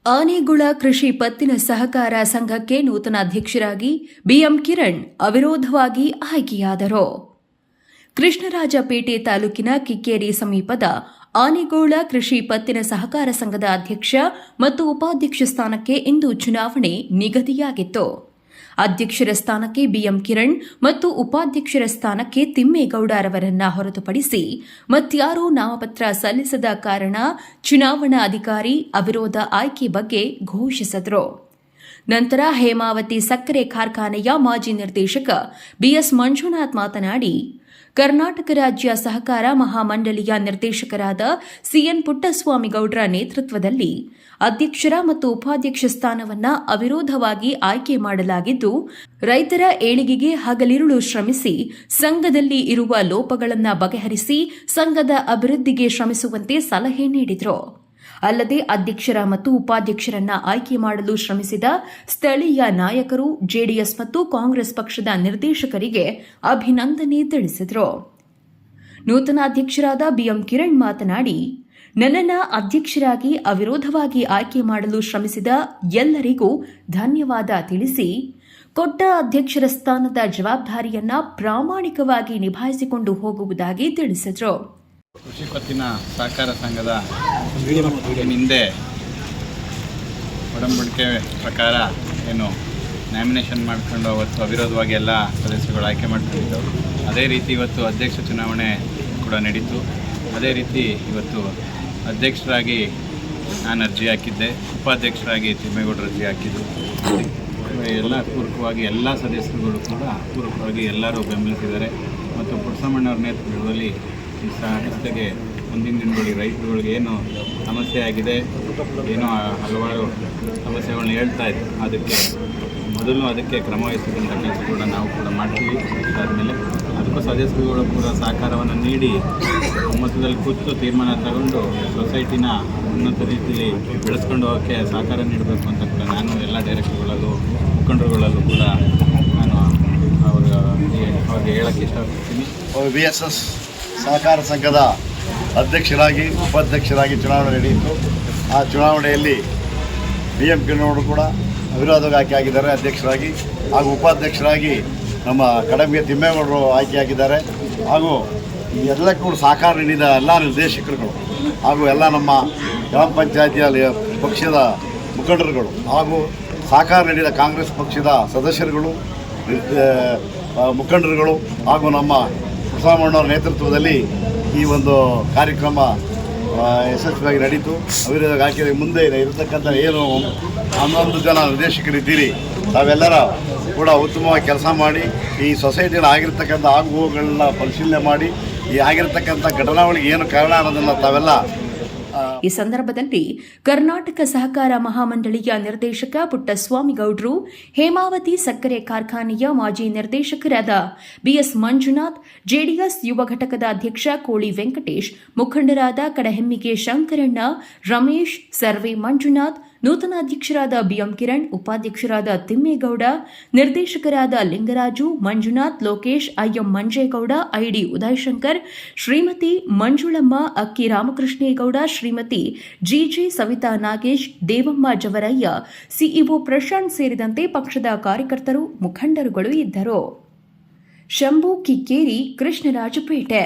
ಆನೆಗುಳ ಕೃಷಿ ಪತ್ತಿನ ಸಹಕಾರ ಸಂಘಕ್ಕೆ ನೂತನ ಅಧ್ಯಕ್ಷರಾಗಿ ಬಿಎಂ ಕಿರಣ್ ಅವಿರೋಧವಾಗಿ ಆಯ್ಕೆಯಾದರು. ಕೃಷ್ಣರಾಜಪೇಟೆ ತಾಲೂಕಿನ ಕಿಕ್ಕೇರಿ ಸಮೀಪದ ಆನೆಗೋಳ ಕೃಷಿ ಪತ್ತಿನ ಸಹಕಾರ ಸಂಘದ ಅಧ್ಯಕ್ಷ ಮತ್ತು ಉಪಾಧ್ಯಕ್ಷ ಸ್ಥಾನಕ್ಕೆ ಇಂದು ಚುನಾವಣೆ ನಿಗದಿಯಾಗಿತ್ತು. ಅಧ್ಯಕ್ಷರ ಸ್ಥಾನಕ್ಕೆ ಬಿಎಂ ಕಿರಣ್ ಮತ್ತು ಉಪಾಧ್ಯಕ್ಷರ ಸ್ಥಾನಕ್ಕೆ ತಿಮ್ಮೇಗೌಡರವರನ್ನ ಹೊರತುಪಡಿಸಿ ಮತ್ಯಾರೂ ನಾಮಪತ್ರ ಸಲ್ಲಿಸದ ಕಾರಣ ಚುನಾವಣಾ ಅಧಿಕಾರಿ ಅವಿರೋಧ ಆಯ್ಕೆ ಬಗ್ಗೆ ಘೋಷಿಸಿದರು. ನಂತರ ಹೇಮಾವತಿ ಸಕ್ಕರೆ ಕಾರ್ಖಾನೆಯ ಮಾಜಿ ನಿರ್ದೇಶಕ ಬಿಎಸ್ ಮಂಜುನಾಥ್ ಮಾತನಾಡಿ, ಕರ್ನಾಟಕ ರಾಜ್ಯ ಸಹಕಾರ ಮಹಾಮಂಡಳಿಯ ನಿರ್ದೇಶಕರಾದ ಸಿಎನ್ ಪುಟ್ಟಸ್ವಾಮಿಗೌಡರ ನೇತೃತ್ವದಲ್ಲಿ ಅಧ್ಯಕ್ಷರ ಮತ್ತು ಉಪಾಧ್ಯಕ್ಷ ಸ್ಥಾನವನ್ನು ಅವಿರೋಧವಾಗಿ ಆಯ್ಕೆ ಮಾಡಲಾಗಿದ್ದು, ರೈತರ ಏಳಿಗೆಗೆ ಹಗಲಿರುಳು ಶ್ರಮಿಸಿ ಸಂಘದಲ್ಲಿ ಇರುವ ಲೋಪಗಳನ್ನು ಬಗೆಹರಿಸಿ ಸಂಘದ ಅಭಿವೃದ್ಧಿಗೆ ಶ್ರಮಿಸುವಂತೆ ಸಲಹೆ ನೀಡಿದರು. ಅಲ್ಲದೆ ಅಧ್ಯಕ್ಷರ ಮತ್ತು ಉಪಾಧ್ಯಕ್ಷರನ್ನ ಆಯ್ಕೆ ಮಾಡಲು ಶ್ರಮಿಸಿದ ಸ್ಥಳೀಯ ನಾಯಕರು, ಜೆಡಿಎಸ್ ಮತ್ತು ಕಾಂಗ್ರೆಸ್ ಪಕ್ಷದ ನಿರ್ದೇಶಕರಿಗೆ ಅಭಿನಂದನೆ ತಿಳಿಸಿದರು. ನೂತನ ಅಧ್ಯಕ್ಷರಾದ ಬಿಎಂ ಕಿರಣ್ ಮಾತನಾಡಿ, ನನ್ನನ್ನು ಅಧ್ಯಕ್ಷರಾಗಿ ಅವಿರೋಧವಾಗಿ ಆಯ್ಕೆ ಮಾಡಲು ಶ್ರಮಿಸಿದ ಎಲ್ಲರಿಗೂ ಧನ್ಯವಾದ ತಿಳಿಸಿ, ಕೊಟ್ಟ ಅಧ್ಯಕ್ಷರ ಸ್ಥಾನದ ಜವಾಬ್ದಾರಿಯನ್ನ ಪ್ರಾಮಾಣಿಕವಾಗಿ ನಿಭಾಯಿಸಿಕೊಂಡು ಹೋಗುವುದಾಗಿ ತಿಳಿಸಿದರು. ಕೃಷಿ ಪತ್ತಿನ ಸಹಕಾರ ಸಂಘದ ಹಿಂದೆ ಒಡಂಬಡಿಕೆ ಪ್ರಕಾರ ಏನು ನಾಮಿನೇಷನ್ ಮಾಡಿಕೊಂಡು ಅವತ್ತು ಅವಿರೋಧವಾಗಿ ಎಲ್ಲ ಸದಸ್ಯರುಗಳು ಆಯ್ಕೆ ಮಾಡ್ಕೊಂಡಿದ್ದವು. ಅದೇ ರೀತಿ ಇವತ್ತು ಅಧ್ಯಕ್ಷ ಚುನಾವಣೆ ಕೂಡ ನಡೀತು. ಅದೇ ರೀತಿ ಇವತ್ತು ಅಧ್ಯಕ್ಷರಾಗಿ ನಾನು ಅರ್ಜಿ ಹಾಕಿದ್ದೆ, ಉಪಾಧ್ಯಕ್ಷರಾಗಿ ತಿಮ್ಮೇಗೌಡರು ಅರ್ಜಿ ಹಾಕಿದ್ದು. ಎಲ್ಲ ಪೂರಕವಾಗಿ ಎಲ್ಲ ಸದಸ್ಯರುಗಳು ಕೂಡ ಪೂರಕವಾಗಿ ಎಲ್ಲರೂ ಬೆಂಬಲಿಸಿದ್ದಾರೆ. ಮತ್ತು ಪುಟ್ಟಸ್ವಾಮಣ್ಣವ್ರ ನೇತೃತ್ವದಲ್ಲಿ ಈ ಸಂಸ್ಥೆಗೆ ಮುಂದಿನ ದಿನಗಳಿಗೆ ರೈತರುಗಳಿಗೆ ಏನು ಸಮಸ್ಯೆ ಆಗಿದೆ, ಏನೋ ಹಲವಾರು ಸಮಸ್ಯೆಗಳನ್ನ ಹೇಳ್ತಾ ಇದ್ದೆ, ಅದಕ್ಕೆ ಕ್ರಮ ವಹಿಸಿದಂಥ ಕೆಲಸ ಕೂಡ ನಾವು ಕೂಡ ಮಾಡ್ತೀವಿ. ಅದಾದಮೇಲೆ ಅದಕ್ಕೂ ಸದಸ್ಯರುಗಳು ಕೂಡ ಸಹಕಾರವನ್ನು ನೀಡಿ ಒಮ್ಮತದಲ್ಲಿ ಕೂತು ತೀರ್ಮಾನ ತಗೊಂಡು ಸೊಸೈಟಿನ ಉನ್ನತ ರೀತಿಯಲ್ಲಿ ಬೆಳೆಸ್ಕೊಂಡು ಹೋಗೋಕ್ಕೆ ಸಹಕಾರ ನೀಡಬೇಕು ಅಂತ ಕೂಡ ನಾನು ಎಲ್ಲ ಡೈರೆಕ್ಟರ್ಗಳಲ್ಲೂ ಮುಖಂಡರುಗಳಲ್ಲೂ ಕೂಡ ನಾನು ಅವ್ರಿಗೆ ಹೇಳೋಕ್ಕೆ ಇಷ್ಟಪಡ್ತೀನಿ. VSS ಸಹಕಾರ ಸಂಘದ ಅಧ್ಯಕ್ಷರಾಗಿ ಉಪಾಧ್ಯಕ್ಷರಾಗಿ ಚುನಾವಣೆ ನಡೆಯಿತು. ಆ ಚುನಾವಣೆಯಲ್ಲಿ ಬಿಎಂ ಕಿರಣ್ ಕೂಡ ಅವಿರೋಧವಾಗಿ ಆಯ್ಕೆ ಆಗಿದ್ದಾರೆ ಅಧ್ಯಕ್ಷರಾಗಿ. ಹಾಗೂ ಉಪಾಧ್ಯಕ್ಷರಾಗಿ ನಮ್ಮ ಕಡಂಗೆ ತಿಮ್ಮೇಗೌಡರು ಆಯ್ಕೆಯಾಗಿದ್ದಾರೆ. ಹಾಗೂ ಎಲ್ಲಕ್ಕೂ ಕೂಡ ಸಹಕಾರ ನೀಡಿದ ಎಲ್ಲ ನಿರ್ದೇಶಕರುಗಳು ಹಾಗೂ ಎಲ್ಲ ನಮ್ಮ ಗ್ರಾಮ ಪಂಚಾಯತಿಯ ಪಕ್ಷದ ಮುಖಂಡರುಗಳು ಹಾಗೂ ಸಹಕಾರ ನೀಡಿದ ಕಾಂಗ್ರೆಸ್ ಪಕ್ಷದ ಸದಸ್ಯರುಗಳು, ಮುಖಂಡರುಗಳು ಹಾಗೂ ನಮ್ಮ ಪುಟ್ಟಸ್ವಾಮಣ್ಣವರ ನೇತೃತ್ವದಲ್ಲಿ ಈ ಒಂದು ಕಾರ್ಯಕ್ರಮ ಯಶಸ್ವಿಯಾಗಿ ನಡೀತು. ಅವಿರೋಧ ಆಯ್ಕೆ ಮುಂದೆ ಇರತಕ್ಕಂಥ ಏನು 11 ಜನ ನಿರ್ದೇಶಕರಿದ್ದೀರಿ, ತಾವೆಲ್ಲರ ಕೂಡ ಉತ್ತಮವಾಗಿ ಕೆಲಸ ಮಾಡಿ ಈ ಸೊಸೈಟಿಯಲ್ಲಿ ಆಗಿರ್ತಕ್ಕಂಥ ಆಗುಹೋಗುಗಳನ್ನ ಪರಿಶೀಲನೆ ಮಾಡಿ ಈ ಆಗಿರ್ತಕ್ಕಂಥ ಘಟನಾವಳಿಗೆ ಏನು ಕಾರಣ ಅನ್ನೋದನ್ನು ತಾವೆಲ್ಲ. ಈ ಸಂದರ್ಭದಲ್ಲಿ ಕರ್ನಾಟಕ ಸಹಕಾರ ಮಹಾಮಂಡಳಿಯ ನಿರ್ದೇಶಕ ಪುಟ್ಟಸ್ವಾಮಿಗೌಡರು, ಹೇಮಾವತಿ ಸಕ್ಕರೆ ಕಾರ್ಖಾನೆಯ ಮಾಜಿ ನಿರ್ದೇಶಕರಾದ ಬಿಎಸ್ ಮಂಜುನಾಥ್, ಜೆಡಿಎಸ್ ಯುವ ಘಟಕದ ಅಧ್ಯಕ್ಷ ಕೋಳಿ ವೆಂಕಟೇಶ್, ಮುಖಂಡರಾದ ಕಡಹೆಮ್ಮಿಗೆ ಶಂಕರಣ್ಣ, ರಮೇಶ್, ಸರ್ವೆ ಮಂಜುನಾಥ್, ನೂತನ ಅಧ್ಯಕ್ಷರಾದ ಬಿಎಂ ಕಿರಣ್, ಉಪಾಧ್ಯಕ್ಷರಾದ ತಿಮ್ಮೇಗೌಡ, ನಿರ್ದೇಶಕರಾದ ಲಿಂಗರಾಜು, ಮಂಜುನಾಥ್, ಲೋಕೇಶ್, ಐಎಂ ಮಂಜೇಗೌಡ, ಐಡಿ ಉದಯಶಂಕರ್, ಶ್ರೀಮತಿ ಮಂಜುಳಮ್ಮ, ಅಕ್ಕಿ ರಾಮಕೃಷ್ಣೇಗೌಡ, ಶ್ರೀಮತಿ ಜಿಜಿ ಸವಿತಾ ನಾಗೇಶ್, ದೇವಮ್ಮ ಜವರಯ್ಯ, ಸಿಇಒ ಪ್ರಶಾಂತ್ ಸೇರಿದಂತೆ ಪಕ್ಷದ ಕಾರ್ಯಕರ್ತರು, ಮುಖಂಡರುಗಳು ಇದ್ದರು. ಶಂಭು ಕಿಕ್ಕೇರಿ, ಕೃಷ್ಣರಾಜಪೇಟೆ.